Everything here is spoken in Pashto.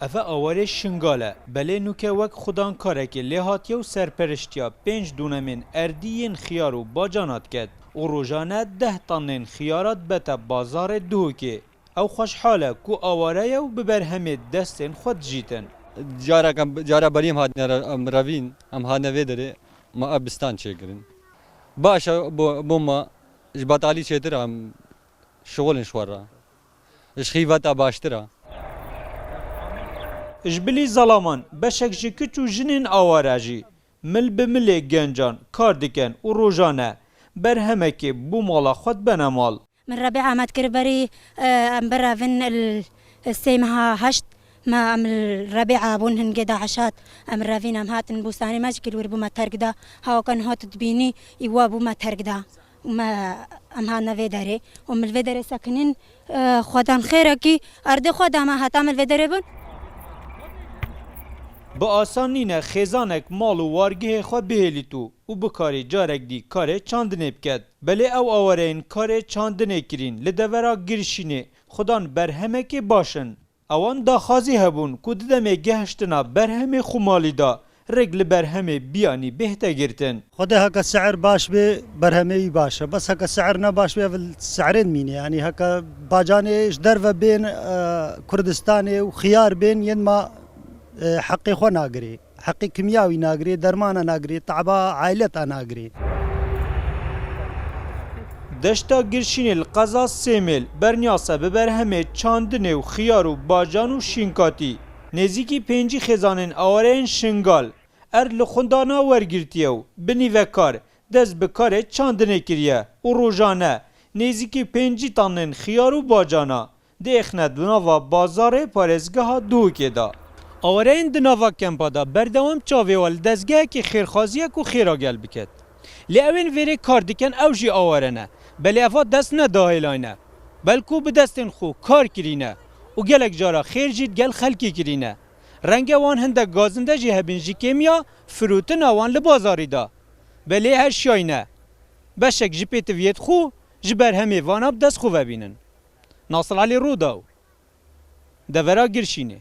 افا آواره شنگاله بله نوکه وک خودان کاره که لحاتیه و سرپرشتیا 5 دونمین اردیین خیار و باجانات کد و روزانه 10 تنین خیارات بتا بازار دوکه او خوشحاله کو آواره و ببر همه دستین خود جیتن جارا بریم هات روین هم هانوی داره ما ابستان چیکرین باشه بوما جبتالی چیتر هم شغل شورا اشخیفتا باشتره اجبلی زلامان بشک جی کچو جنین آواره جی مل بمل گنجان کار دکن و روزانه بر همه که بو مالا خود بنمال من ربيع عماد كربري برا فين السيمها هشت ما ام الربيع بونهن قدا عشات ام رافين ام هاتن بوستاني ماجي كل بو ما ترقدا هاو كان هات تبيني يوا بو ما ترقدا وما ام هانا فيداري ام الفيداري ساكنين خدان خيركي ارد خدا ما هاتام الفيداري بون با آسانی نه خزانک مال و وارگه خو بهلی تو و بکاری جارک دی کار چاندنه بکد بله او آورین کار چاندنه کرین لدورا گرشینه خودان برهمه که باشن اوان دا خازی هبون کود دمه گهشتنا برهمه خمالی دا رگل برهمه بیانی بهته گرتن خدا هكا السعر باش به برهمي باشا بس هكا السعر باش به السعرين مين يعني هكا باجاني درفه بين كردستاني وخيار بين ينما حقي خو ناقري حقي كيمياوي ناقري درمانه ناقري طعبه عائلتها ناقري دشتا گرشین القضا سیمل برنیاسه ببرهمه چاندنه و خیار و باجان و شینکاتی نزیکی 5 خزانین آورین شنگال لخوندانا ورگرتیه و بنی وکار دست بکار چاندنه کریه و روزانه نزیکی 5 تانین خیار و باجانا ده اخنه دناوا بازار پارزگاه دوکه دا آورین دناوا کمپا دا بردوام چاویوال دزگه که خیرخازیه که خیراگل بکد لی اوین ویره کار دیکن او جی آورنه بلی افا دست نه داهلانه بلکو به دستین خو کار کرینه و گلک جارا خیر جید گل خلکی کرینه رنگ وان هنده گازنده جی هبین جی کمیا فروتن آوان لبازاری دا بلی هر شاینه بشک جی پیتویت خو جبر همه واناب دست خو ببینن ناصر علی رو داو دورا گرشینه